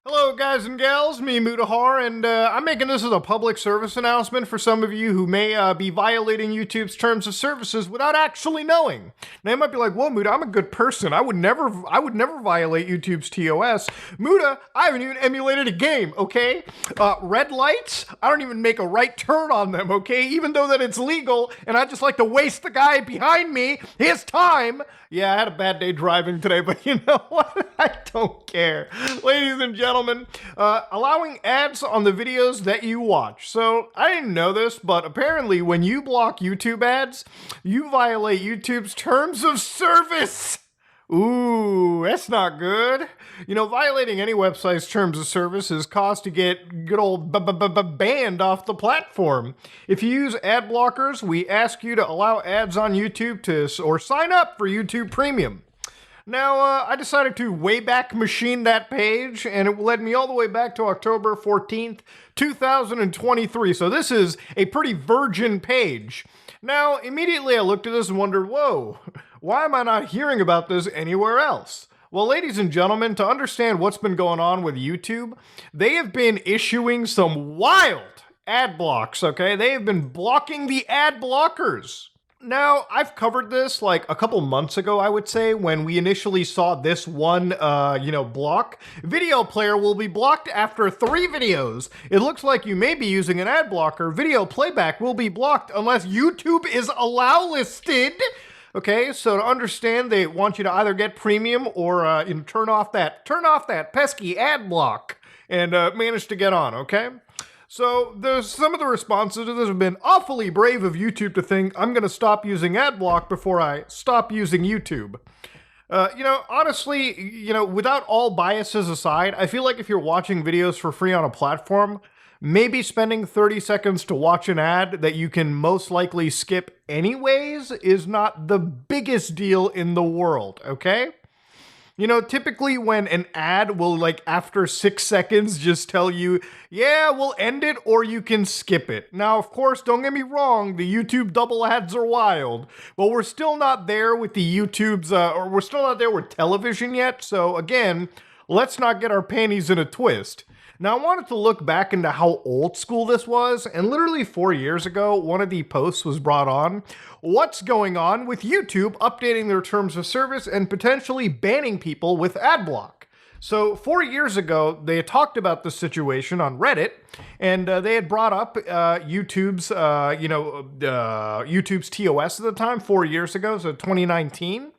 Hello guys and gals, me Mutahar, and I'm making this as a public service announcement for some of you who may be violating YouTube's terms of services without actually knowing. Now you might be like, "Whoa, Muta, I'm a good person. I would never violate YouTube's TOS." Muta, I haven't even emulated a game, okay? Red lights, I don't even make a right turn on them, okay? Even though that it's legal, and I just like to waste the guy behind me his time. Yeah, I had a bad day driving today, but you know what? I don't care. Ladies and gentlemen, allowing ads on the videos that you watch. So, I didn't know this, but apparently when you block YouTube ads, you violate YouTube's terms of service. Ooh, that's not good. You know, violating any website's terms of service is cause to get good old banned off the platform. If you use ad blockers, we ask you to allow ads on YouTube or sign up for YouTube Premium. Now, I decided to Wayback Machine that page, and it led me all the way back to October 14th, 2023. So this is a pretty virgin page. Now, immediately I looked at this and wondered, whoa, why am I not hearing about this anywhere else? Well, ladies and gentlemen, to understand what's been going on with YouTube, they have been issuing some wild ad blocks, okay? They have been blocking the ad blockers. Now, I've covered this like a couple months ago, I would say, when we initially saw this one, block. Video player will be blocked after 3 videos. It looks like you may be using an ad blocker. Video playback will be blocked unless YouTube is allow listed. Okay, so to understand, they want you to either get premium or turn off that pesky ad block and manage to get on, okay? So there's some of the responses to this have been awfully brave of YouTube to think I'm going to stop using AdBlock before I stop using YouTube. Honestly, without all biases aside, I feel like if you're watching videos for free on a platform, maybe spending 30 seconds to watch an ad that you can most likely skip anyways is not the biggest deal in the world, okay? You know, typically when an ad will, like, after 6 seconds just tell you, yeah, we'll end it or you can skip it. Now, of course, don't get me wrong, the YouTube double ads are wild, but we're still not there with the YouTube's, or we're still not there with television yet, so again, let's not get our panties in a twist. Now, I wanted to look back into how old school this was, and literally 4 years ago, one of the posts was brought on. What's going on with YouTube updating their terms of service and potentially banning people with ad block? So 4 years ago, they had talked about this situation on Reddit, and they had brought up YouTube's TOS at the time, 4 years ago, so 2019,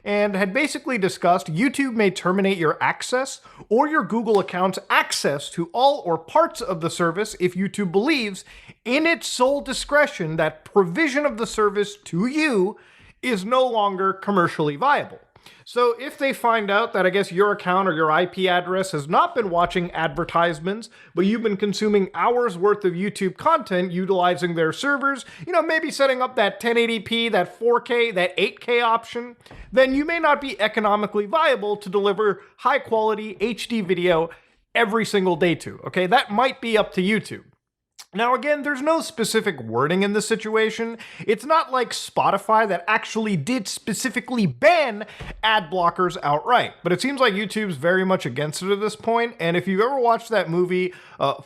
and had basically discussed YouTube may terminate your access or your Google account's access to all or parts of the service if YouTube believes, in its sole discretion, that provision of the service to you is no longer commercially viable. So if they find out that, I guess, your account or your IP address has not been watching advertisements, but you've been consuming hours worth of YouTube content utilizing their servers, maybe setting up that 1080p, that 4K, that 8K option, then you may not be economically viable to deliver high quality HD video every single day to, okay? That might be up to YouTube. Now again, there's no specific wording in this situation. It's not like Spotify that actually did specifically ban ad blockers outright, but it seems like YouTube's very much against it at this point, and if you've ever watched that movie,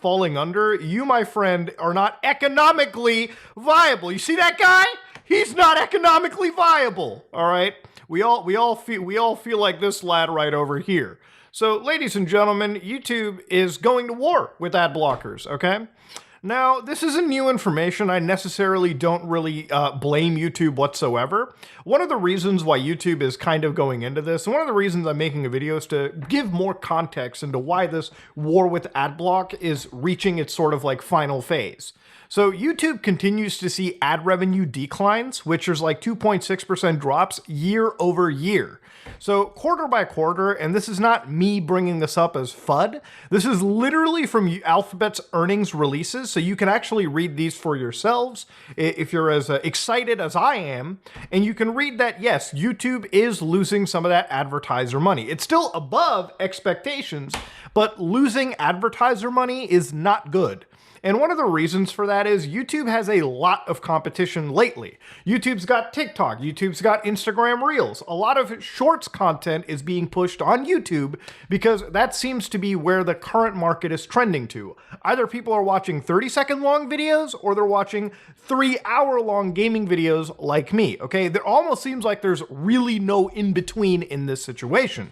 Falling Under, you, my friend, are not economically viable. You see that guy? He's not economically viable, all right? We all feel like this lad right over here. So, ladies and gentlemen, YouTube is going to war with ad blockers, okay? Now, this isn't new information. I necessarily don't really blame YouTube whatsoever. One of the reasons why YouTube is kind of going into this, and one of the reasons I'm making a video is to give more context into why this war with AdBlock is reaching its sort of like final phase. So YouTube continues to see ad revenue declines, which is like 2.6% drops year over year. So quarter by quarter, and this is not me bringing this up as FUD, this is literally from Alphabet's earnings releases, so you can actually read these for yourselves if you're as excited as I am, and you can read that, yes, YouTube is losing some of that advertiser money. It's still above expectations, but losing advertiser money is not good. And one of the reasons for that is YouTube has a lot of competition lately. YouTube's got TikTok, YouTube's got Instagram Reels. A lot of shorts content is being pushed on YouTube because that seems to be where the current market is trending to. Either people are watching 30-second long videos or they're watching 3-hour-long gaming videos like me, okay? There almost seems like there's really no in-between in this situation.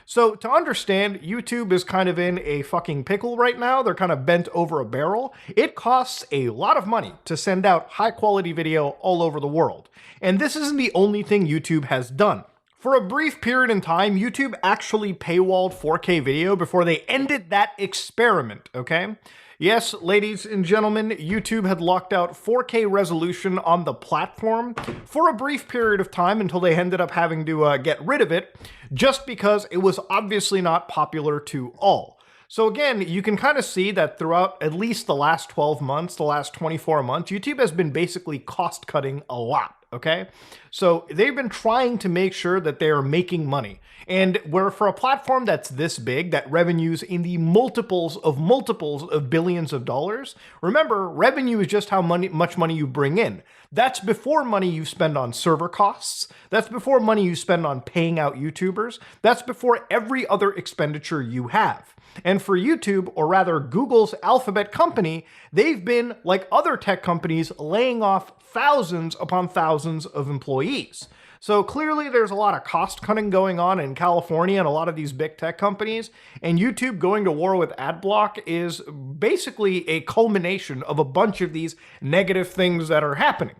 So to understand, YouTube is kind of in a fucking pickle right now. They're kind of bent over a barrel. It costs a lot of money to send out high-quality video all over the world. And this isn't the only thing YouTube has done. For a brief period in time, YouTube actually paywalled 4K video before they ended that experiment, okay? Yes, ladies and gentlemen, YouTube had locked out 4K resolution on the platform for a brief period of time until they ended up having to get rid of it, just because it was obviously not popular to all. So again, you can kind of see that throughout at least the last 12 months, the last 24 months, YouTube has been basically cost-cutting a lot. Okay, so they've been trying to make sure that they are making money. And where for a platform that's this big, that revenues in the multiples of billions of dollars, remember, revenue is just how much money you bring in. That's before money you spend on server costs. That's before money you spend on paying out YouTubers. That's before every other expenditure you have. And for YouTube, or rather Google's Alphabet company, they've been, like other tech companies, laying off thousands upon thousands of employees. So clearly there's a lot of cost cutting going on in California and a lot of these big tech companies, and YouTube going to war with AdBlock is basically a culmination of a bunch of these negative things that are happening.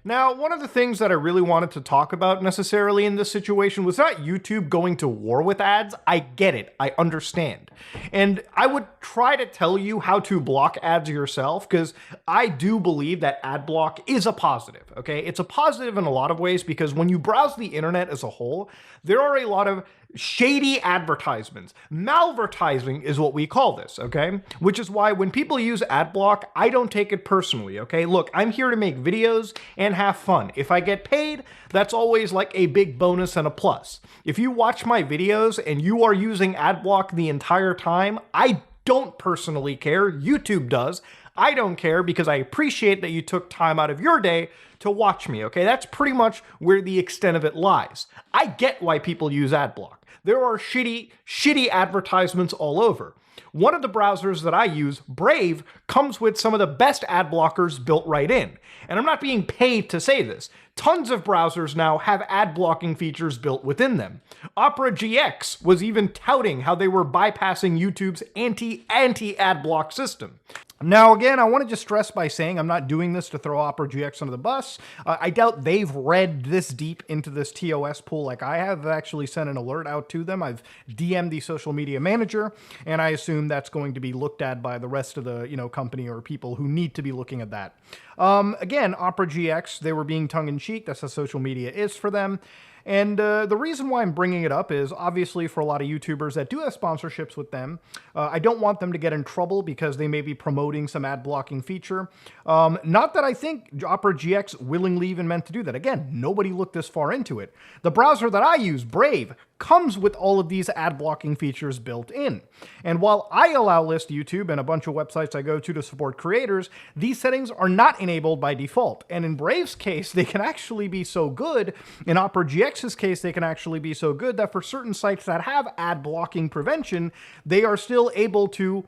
Now, one of the things that I really wanted to talk about necessarily in this situation was not YouTube going to war with ads. I get it. I understand. And I would try to tell you how to block ads yourself, because I do believe that ad block is a positive, okay? It's a positive in a lot of ways, because when you browse the internet as a whole, there are a lot of shady advertisements. Malvertising is what we call this, okay? Which is why when people use ad block, I don't take it personally, okay? Look, I'm here to make videos and have fun. If I get paid, that's always like a big bonus and a plus. If you watch my videos and you are using ad block the entire time, I don't personally care. YouTube does. I don't care, because I appreciate that you took time out of your day to watch me, okay? That's pretty much where the extent of it lies. I get why people use ad block. There are shitty advertisements all over. One of the browsers that I use, Brave, comes with some of the best ad blockers built right in. And I'm not being paid to say this. Tons of browsers now have ad blocking features built within them. Opera GX was even touting how they were bypassing YouTube's anti-ad block system. Now, again, I want to just stress by saying I'm not doing this to throw Opera GX under the bus. I doubt they've read this deep into this TOS pool like I have. I've actually sent an alert out to them. I've DM'd the social media manager, and I assume that's going to be looked at by the rest of the company or people who need to be looking at that. Again, Opera GX, they were being tongue-in-cheek. That's how social media is for them. And the reason why I'm bringing it up is obviously for a lot of YouTubers that do have sponsorships with them, I don't want them to get in trouble because they may be promoting some ad blocking feature. Not that I think Opera GX willingly even meant to do that. Again, nobody looked this far into it. The browser that I use, Brave, comes with all of these ad blocking features built in. And while I allow List YouTube and a bunch of websites I go to support creators, these settings are not enabled by default. And in Brave's case, they can actually be so good, in Opera GX's case, they can actually be so good that for certain sites that have ad blocking prevention, they are still able to,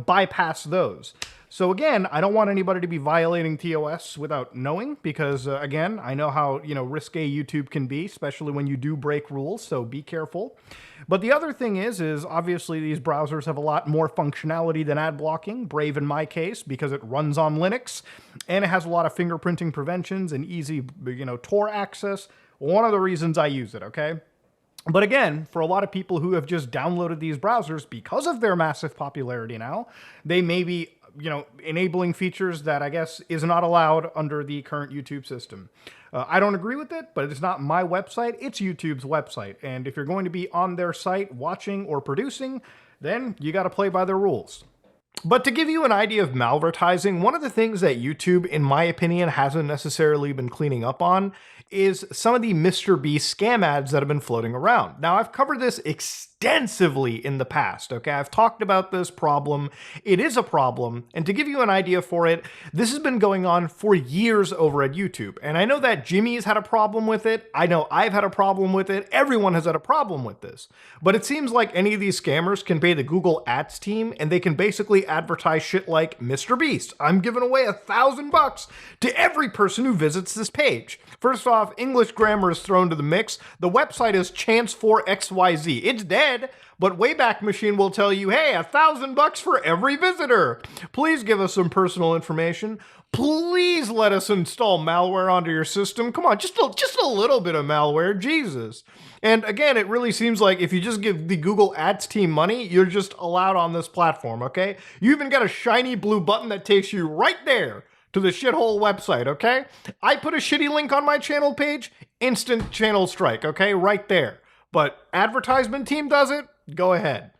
bypass those. So again, I don't want anybody to be violating TOS without knowing, because again, I know how, risque YouTube can be, especially when you do break rules, so be careful. But the other thing is obviously these browsers have a lot more functionality than ad blocking, Brave in my case, because it runs on Linux, and it has a lot of fingerprinting preventions and easy, Tor access. One of the reasons I use it, okay? But again, for a lot of people who have just downloaded these browsers because of their massive popularity now, they may be enabling features that I guess is not allowed under the current YouTube system. I don't agree with it, but it's not my website, it's YouTube's website. And if you're going to be on their site watching or producing, then you got to play by their rules. But to give you an idea of malvertising, one of the things that YouTube, in my opinion, hasn't necessarily been cleaning up on is some of the Mr. Beast scam ads that have been floating around. Now, I've covered this extensively extensively in the past, okay? I've talked about this problem. It is a problem, and to give you an idea for it, this has been going on for years over at YouTube. And I know that Jimmy's had a problem with it. I know I've had a problem with it. Everyone has had a problem with this. But it seems like any of these scammers can pay the Google Ads team, and they can basically advertise shit like, Mr. Beast, I'm giving away $1,000 to every person who visits this page. First off, English grammar is thrown to the mix. The website is chance4xyz. It's dead, but Wayback Machine will tell you, hey, $1,000 for every visitor. Please give us some personal information. Please let us install malware onto your system. Come on, just a little bit of malware, Jesus. And again, it really seems like if you just give the Google Ads team money, you're just allowed on this platform, okay? You even got a shiny blue button that takes you right there to the shithole website, okay? I put a shitty link on my channel page, instant channel strike, okay? Right there. But advertisement team does it? Go ahead.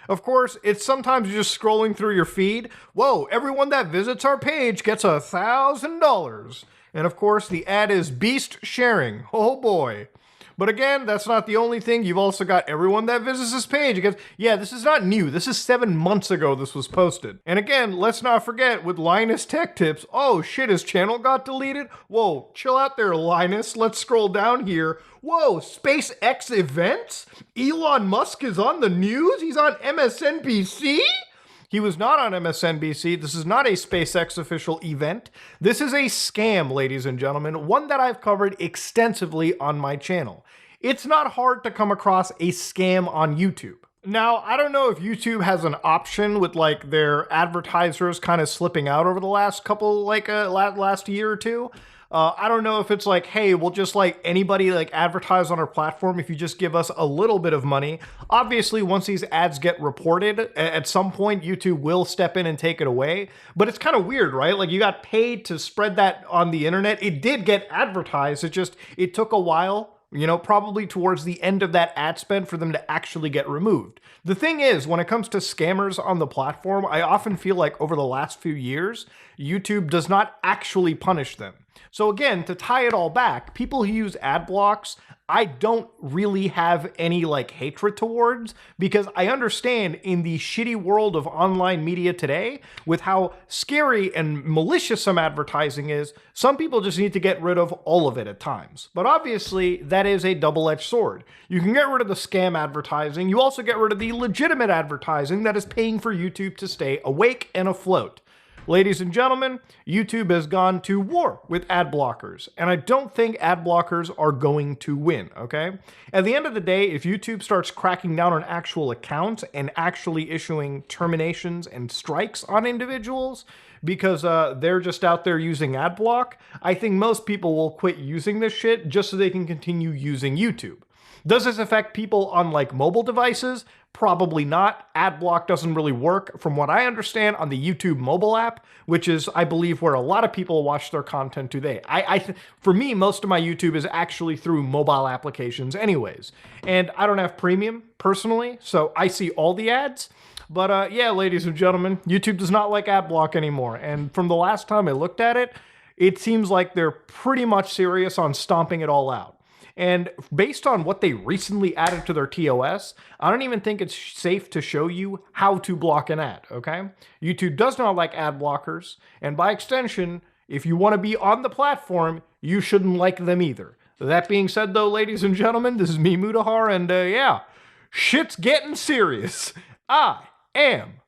Of course, it's sometimes just scrolling through your feed. Whoa, everyone that visits our page gets $1,000. And of course, the ad is beast sharing. Oh boy. But again, that's not the only thing. You've also got everyone that visits this page. Because, yeah, this is not new. This is 7 months ago this was posted. And again, let's not forget with Linus Tech Tips, oh shit, his channel got deleted? Whoa, chill out there, Linus. Let's scroll down here. Whoa, SpaceX events? Elon Musk is on the news? He's on MSNBC? He was not on MSNBC. This is not a SpaceX official event. This is a scam, ladies and gentlemen, one that I've covered extensively on my channel. It's not hard to come across a scam on YouTube. Now, I don't know if YouTube has an option with like their advertisers kind of slipping out over the last couple, last year or two. I don't know if it's like, hey, we'll just like anybody like advertise on our platform if you just give us a little bit of money. Obviously, once these ads get reported, at some point YouTube will step in and take it away. But it's kind of weird, right? Like you got paid to spread that on the internet. It did get advertised. It took a while. You know, probably towards the end of that ad spend for them to actually get removed. The thing is, when it comes to scammers on the platform, I often feel like over the last few years, YouTube does not actually punish them. So again, to tie it all back, people who use ad blocks, I don't really have any like hatred towards, because I understand in the shitty world of online media today, with how scary and malicious some advertising is, some people just need to get rid of all of it at times. But obviously, that is a double-edged sword. You can get rid of the scam advertising, you also get rid of the legitimate advertising that is paying for YouTube to stay awake and afloat. Ladies and gentlemen, YouTube has gone to war with ad blockers, and I don't think ad blockers are going to win, okay? At the end of the day, if YouTube starts cracking down on actual accounts and actually issuing terminations and strikes on individuals because they're just out there using ad block, I think most people will quit using this shit just so they can continue using YouTube. Does this affect people on like mobile devices? Probably not. Adblock doesn't really work, from what I understand, on the YouTube mobile app, which is, I believe, where a lot of people watch their content today. For me, most of my YouTube is actually through mobile applications anyways. And I don't have premium, personally, so I see all the ads. But yeah, ladies and gentlemen, YouTube does not like Adblock anymore. And from the last time I looked at it, it seems like they're pretty much serious on stomping it all out. And based on what they recently added to their TOS, I don't even think it's safe to show you how to block an ad, okay? YouTube does not like ad blockers, and by extension, if you want to be on the platform, you shouldn't like them either. That being said, though, ladies and gentlemen, this is me, Mudahar, and yeah, shit's getting serious. I am